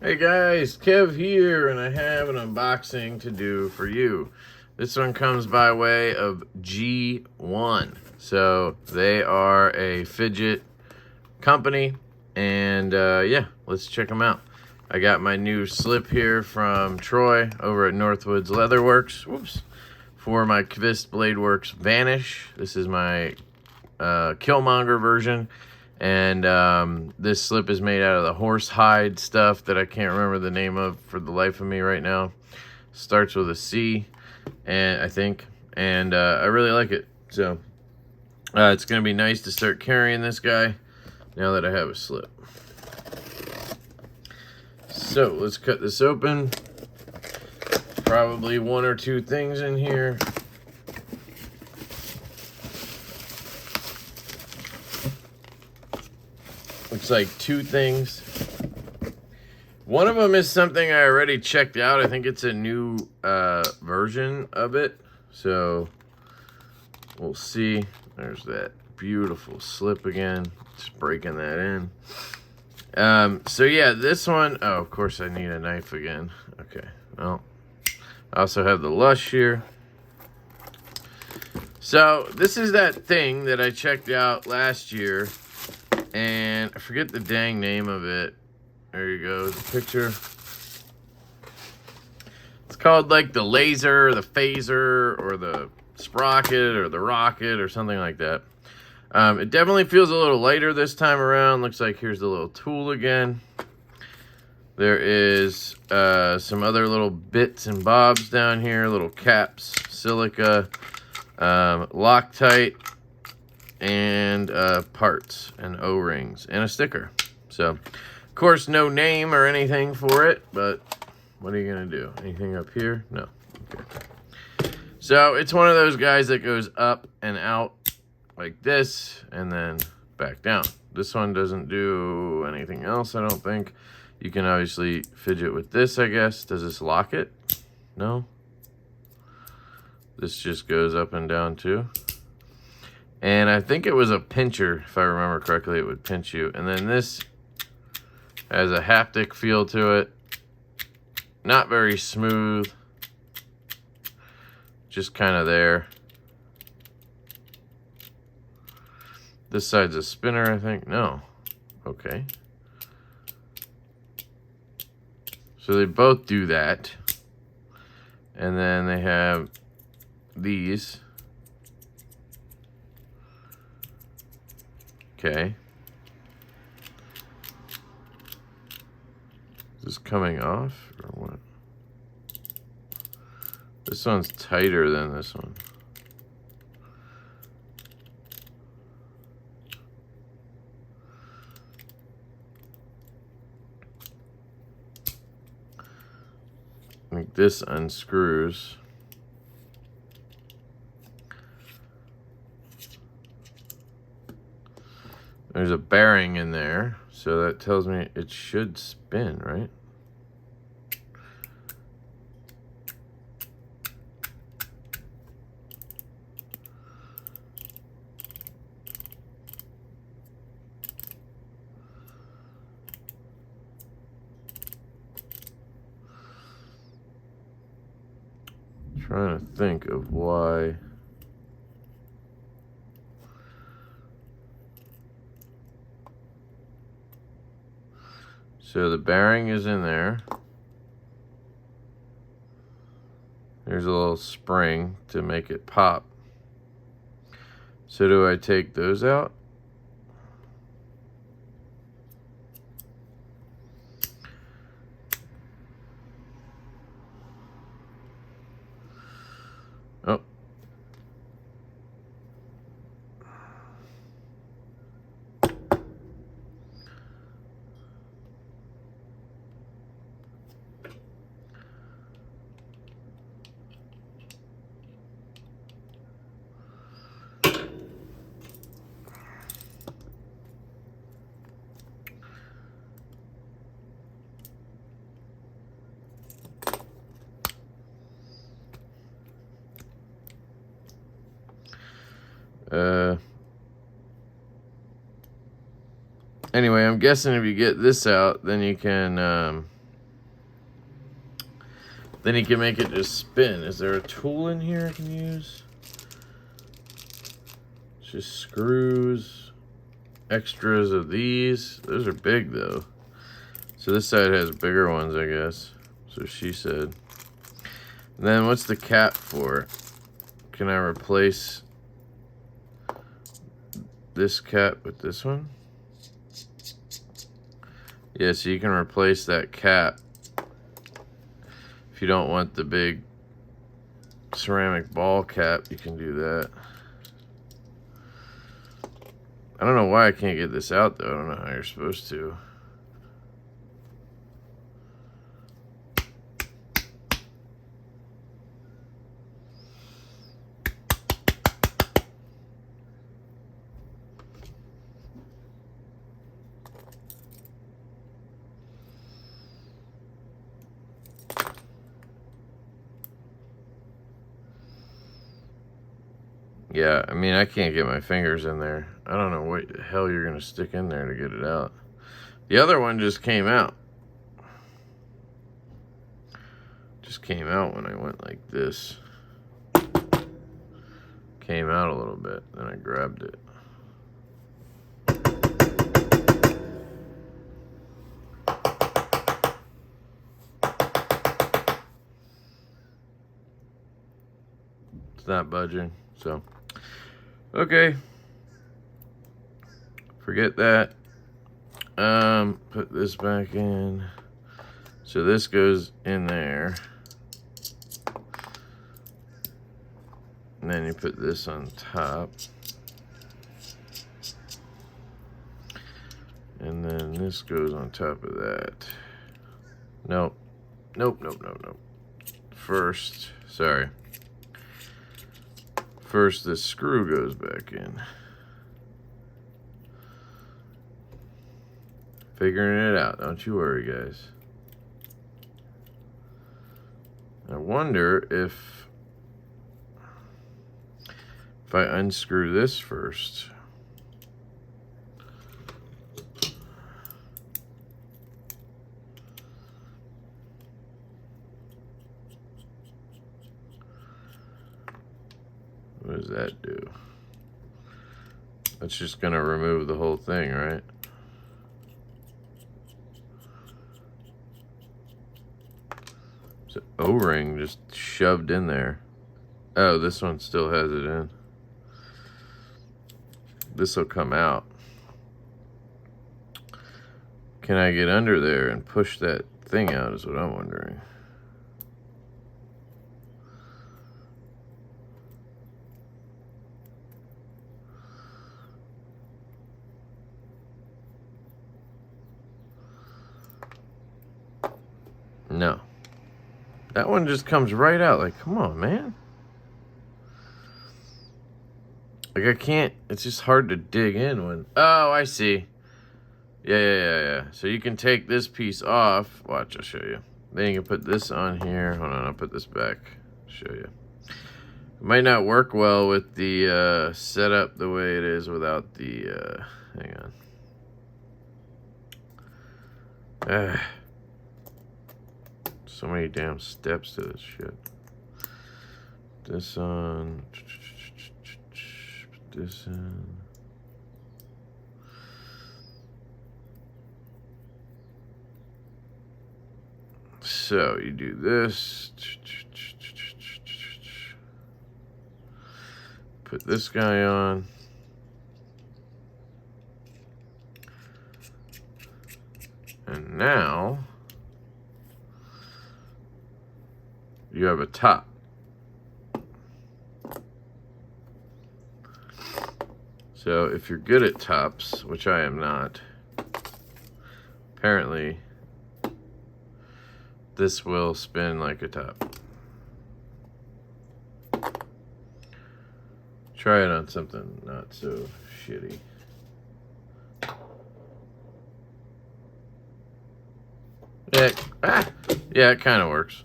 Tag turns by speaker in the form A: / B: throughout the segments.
A: Hey guys, Kev here, and I have an unboxing to do for you. This one comes by way of G1. So they are a fidget company, and yeah, let's check them out. I got my new slip here from Troy over at Northwoods Leatherworks. Whoops. For my Kvist Bladeworks Vanish. This is my Killmonger version. And this slip is made out of the horse hide stuff that I can't remember the name of for the life of me right now. Starts with a C, and I think, and I really like it. So it's gonna be nice to start carrying this guy now that I have a slip. So let's cut this open. Probably one or two things in here. Looks like two things. One of them is something I already checked out. I think it's a new version of it. So we'll see. There's that beautiful slip again. Just breaking that in. So yeah, this one, oh, of course I need a knife again. Okay, well, I also have the Lush here. So this is that thing that I checked out last year. And I forget the dang name of it. There you go, the picture. It's called like the laser, or the phaser, or the sprocket, or the rocket, or something like that. It definitely feels a little lighter this time around. Looks like here's the little tool again. There is some other little bits and bobs down here, little caps, silica, Loctite, and parts and O-rings and a sticker. So of course no name or anything for it, but what are you gonna do? Anything up here? No. Okay. So it's one of those guys that goes up and out like this and then back down. This one doesn't do anything else, I don't think. You can obviously fidget with this, I guess. Does this lock it? No. This just goes up and down too. And I think it was a pincher, if I remember correctly, it would pinch you. And then this has a haptic feel to it. Not very smooth. Just kind of there. This side's a spinner, I think. No. Okay. So they both do that. And then they have these. Okay. Is this coming off or what? This one's tighter than this one. I think this unscrews. There's a bearing in there, so that tells me it should spin, right? Trying to think of why. So the bearing is in there. There's a little spring to make it pop. So do I take those out? Oh. Anyway, I'm guessing if you get this out, then you can Then you can make it just spin. Is there a tool in here I can use? It's just screws, extras of these. Those are big though. So this side has bigger ones, I guess. So she said. And then what's the cap for? Can I replace this cap with this one? Yeah, so you can replace that cap if you don't want the big ceramic ball cap. You can do that. I don't know why I can't get this out though. I don't know how you're supposed to. Yeah, I mean, I can't get my fingers in there. I don't know what the hell you're going to stick in there to get it out. The other one just came out. Just came out when I went like this. Came out a little bit, then I grabbed it. It's not budging, so. Okay, forget that. Put this back in. So this goes in there. And then you put this on top. And then this goes on top of that. Nope. Nope, nope, nope, nope. First, sorry. First, this screw goes back in. Figuring it out, don't you worry, guys. I wonder if I unscrew this first. What does that do? That's just gonna remove the whole thing, right? It's an O-ring just shoved in there. Oh, this one still has it in. This will come out. Can I get under there and push that thing out is what I'm wondering. No. That one just comes right out. Like, come on, man. Like, I can't. It's just hard to dig in when... Oh, I see. Yeah. So you can take this piece off. Watch, I'll show you. Then you can put this on here. Hold on, I'll put this back. Show you. It might not work well with the setup the way it is without the... hang on. So many damn steps to this shit. This on. Put this in. So you do this. Put this guy on. And now you have a top. So if you're good at tops, which I am not, apparently this will spin like a top. Try it on something not so shitty. Yeah, it kind of works.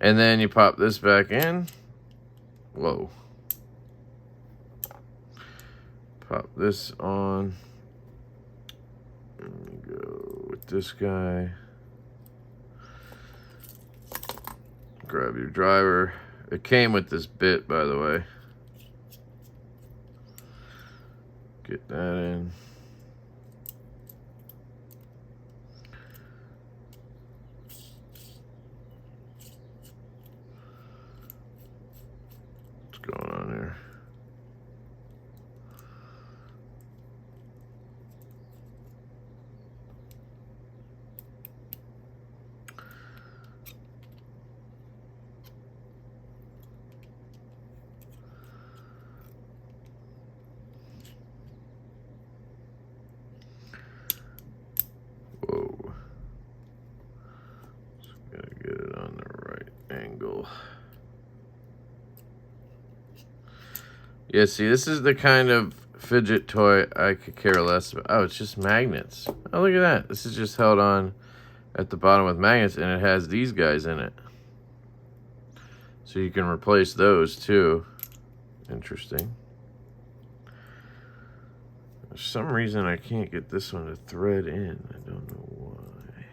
A: And then you pop this back in. Whoa. Pop this on. Let me go with this guy. grab your driver. It came with this bit, by the way. Get that in. What's going on here? Whoa. Just gotta get it on the right angle. Yeah, see, this is the kind of fidget toy I could care less about. Oh, it's just magnets. Oh, look at that. This is just held on at the bottom with magnets, and it has these guys in it. So you can replace those too. Interesting. For some reason, I can't get this one to thread in. I don't know why.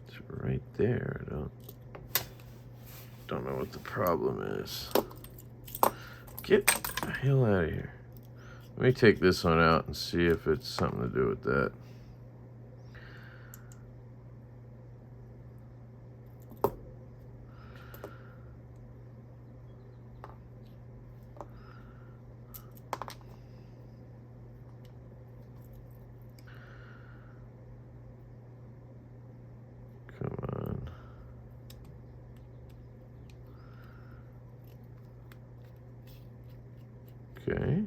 A: It's right there. I don't know what the problem is. Get the hell out of here. Let me take this one out and see if it's something to do with that. Come on. Okay.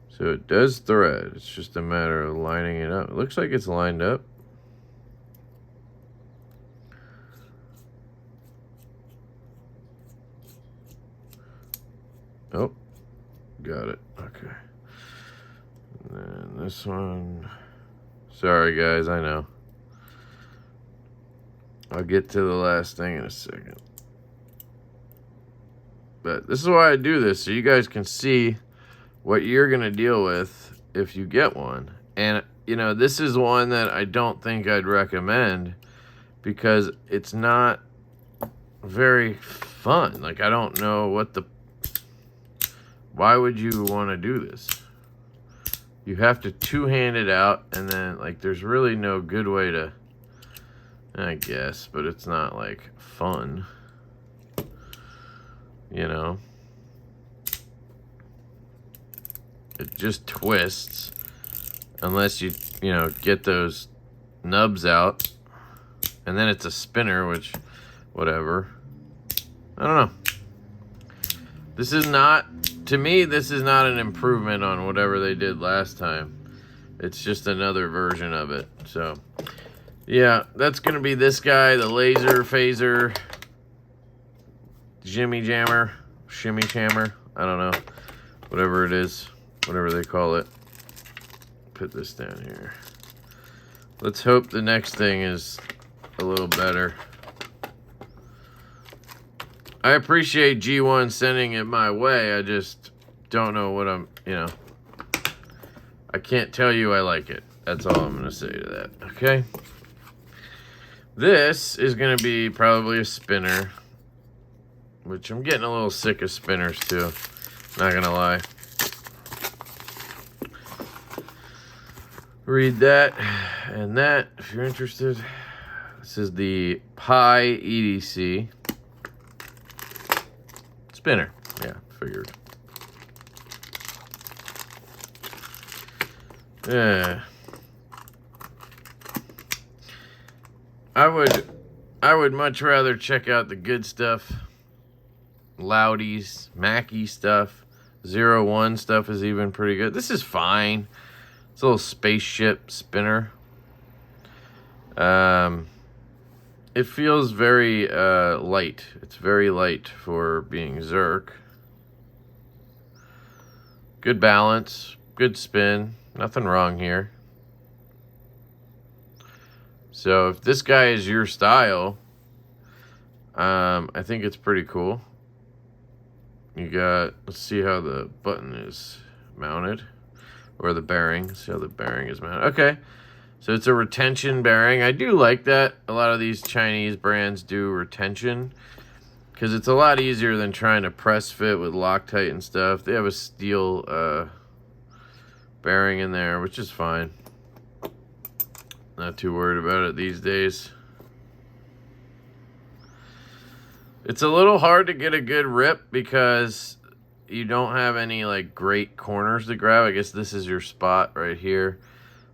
A: So it does thread. It's just a matter of lining it up. It looks like it's lined up. Oh, got it. Okay. And then this one. Sorry, guys, I know. I'll get to the last thing in a second. But this is why I do this, so you guys can see what you're going to deal with if you get one. And, you know, this is one that I don't think I'd recommend because it's not very fun. Like, I don't know what the... Why would you want to do this? You have to two-hand it out, and then, like, there's really no good way to... I guess, but it's not, like, fun. You know? It just twists. Unless you know, get those nubs out. And then it's a spinner, which, whatever. I don't know. This is not, to me, this is not an improvement on whatever they did last time. It's just another version of it. So, yeah, that's going to be this guy, the laser phaser, shimmy jammer, I don't know, whatever it is, whatever they call it. Put this down here. Let's hope the next thing is a little better. I appreciate G1 sending it my way. I just don't know what I'm, you know. I can't tell you I like it. That's all I'm going to say to that, okay? This is going to be probably a spinner, which I'm getting a little sick of spinners too, not going to lie. Read that and that if you're interested. This is the LeftyEDC Spinner. Yeah, figured. Yeah. I would much rather check out the good stuff. Loudies, Mackie stuff. 01 stuff is even pretty good. This is fine. It's a little Spaceship Spinner. It feels very light. It's very light for being Zerk. Good balance, good spin, nothing wrong here. So if this guy is your style, I think it's pretty cool. You got, let's see how the button is mounted. Or the bearing. See how the bearing is mounted. Okay. So it's a retention bearing. I do like that. A lot of these Chinese brands do retention because it's a lot easier than trying to press fit with Loctite and stuff. They have a steel bearing in there, which is fine. Not too worried about it these days. It's a little hard to get a good rip because you don't have any like great corners to grab. I guess this is your spot right here,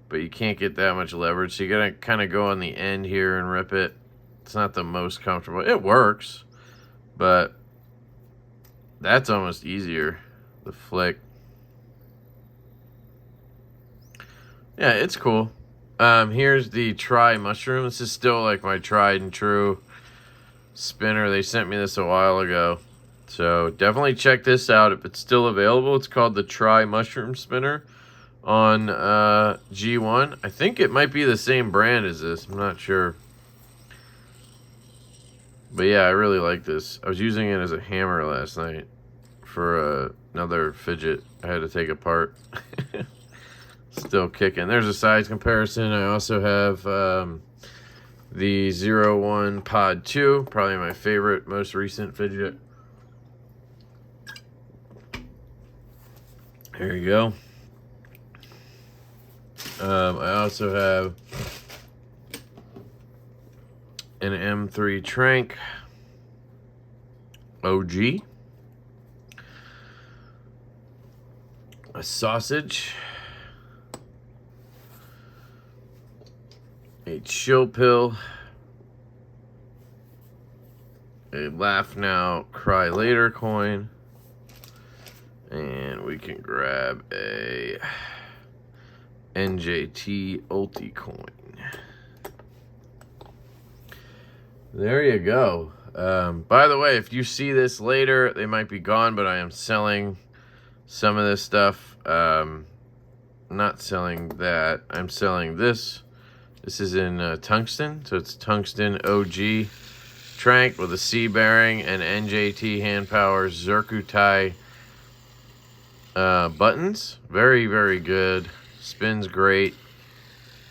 A: but you can't get that much leverage. So you gotta kind of go on the end here and rip it. It's not the most comfortable. It works, but that's almost easier. The flick. Yeah, it's cool. Here's the Tri Mushroom. This is still like my tried and true spinner. They sent me this a while ago. So definitely check this out if it's still available. It's called the Tri Mushroom Spinner on G1. I think it might be the same brand as this. I'm not sure. But yeah, I really like this. I was using it as a hammer last night for another fidget I had to take apart. Still kicking. There's a size comparison. I also have the 01 Pod 2, probably my favorite, most recent fidget. There you go. I also have an M3 Trank OG, a sausage, a chill pill, a laugh now, cry later coin, and we can grab a NJT Ulti coin. There you go. By the way, if you see this later, they might be gone, but I am selling some of this stuff. Not selling that. I'm selling this. This is in tungsten, so it's tungsten OG Trank with a C bearing and NJT hand power Zircuti buttons. Very, very good. Spins great.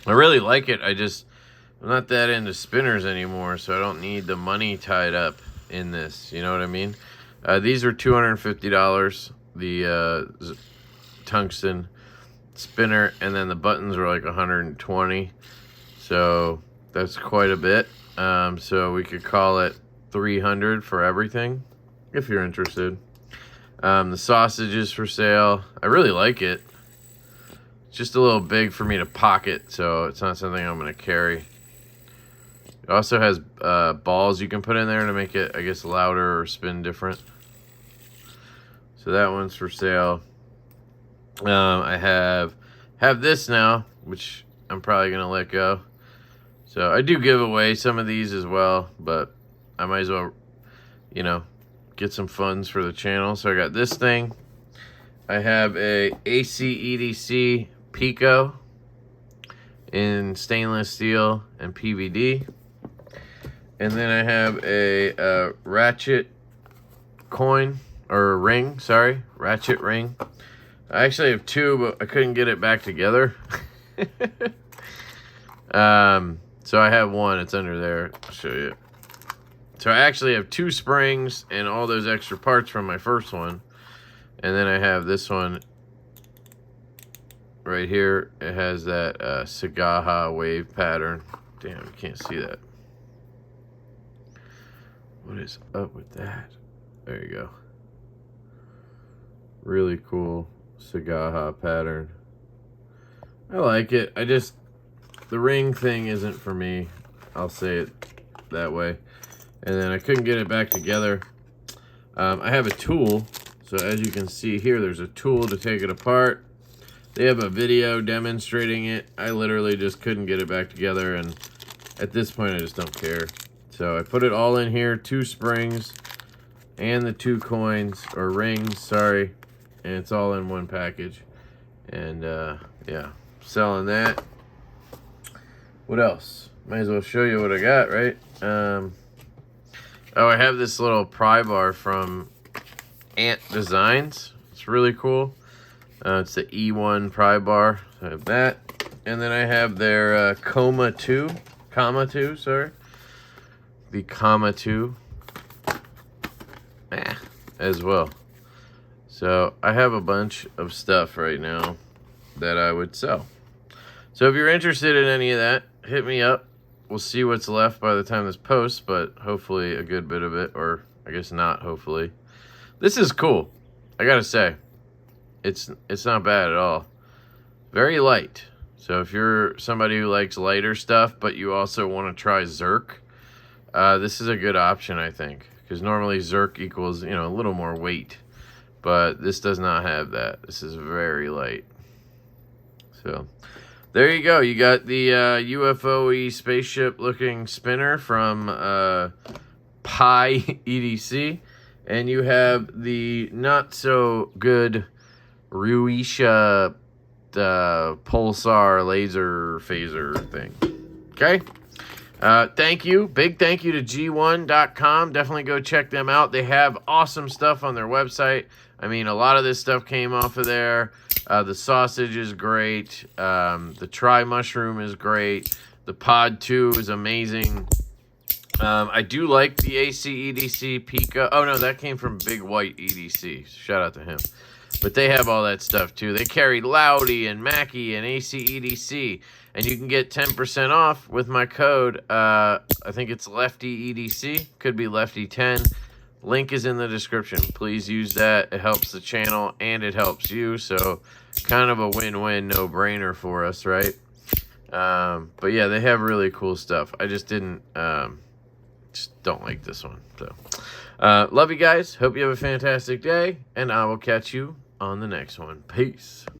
A: I really like it. I'm not that into spinners anymore, so I don't need the money tied up in this. You know what I mean? These are $250. The tungsten spinner, and then the buttons are like $120. So that's quite a bit. So we could call it $300 for everything, if you're interested. The sausage is for sale. I really like it. It's just a little big for me to pocket, so it's not something I'm going to carry. It also has balls you can put in there to make it, I guess, louder or spin different. So that one's for sale. I have this now, which I'm probably going to let go. So I do give away some of these as well, but I might as well, you know, get some funds for the channel. So I got this thing. I have a LeftyEDC Pico in stainless steel and PVD. And then I have a ratchet coin, or ring, sorry, ratchet ring. I actually have two, but I couldn't get it back together. So I have one, it's under there, I'll show you. So I actually have two springs and all those extra parts from my first one. And then I have this one right here. It has that Sagaha wave pattern. Damn, you can't see that. What is up with that? There you go. Really cool Sagaha pattern. I like it. The ring thing isn't for me. I'll say it that way. And then I couldn't get it back together. I have a tool. So as you can see here, there's a tool to take it apart. They have a video demonstrating it. I literally just couldn't get it back together. And at this point, I just don't care. So I put it all in here. 2 springs and the 2 coins, or rings, sorry. And it's all in one package. And yeah, selling that. What else? Might as well show you what I got, right? Oh, I have this little pry bar from Ant Designs. It's really cool. It's the E1 pry bar. So I have that. And then I have their Comma 2, sorry. The Comma 2 as well. So I have a bunch of stuff right now that I would sell. So if you're interested in any of that, hit me up. We'll see what's left by the time this posts, but hopefully a good bit of it, or I guess not hopefully. This is cool, I gotta say. It's not bad at all. Very light. So if you're somebody who likes lighter stuff, but you also want to try Zerk, this is a good option, I think. Because normally Zerk equals, you know, a little more weight. But this does not have that. This is very light. So there you go. You got the UFO-y spaceship looking spinner from LeftyEDC. And you have the not so good Ruisha pulsar laser phaser thing. Okay? Thank you. Big thank you to g1.com. Definitely go check them out. They have awesome stuff on their website. I mean, a lot of this stuff came off of there. The sausage is great. The tri-mushroom is great. The pod 2 is amazing. I do like the ACEDC Pika. Oh, no, that came from Big White EDC. Shout out to him. But they have all that stuff, too. They carry Loudy and Mackie and ACEDC. And you can get 10% off with my code. I think it's LeftyEDC. Could be Lefty10. Link is in the description. Please use that. It helps the channel and it helps you. So kind of a win-win, no-brainer for us, right? But yeah, they have really cool stuff. I just didn't... just don't like this one. So love you guys. Hope you have a fantastic day. And I will catch you on the next one. Peace.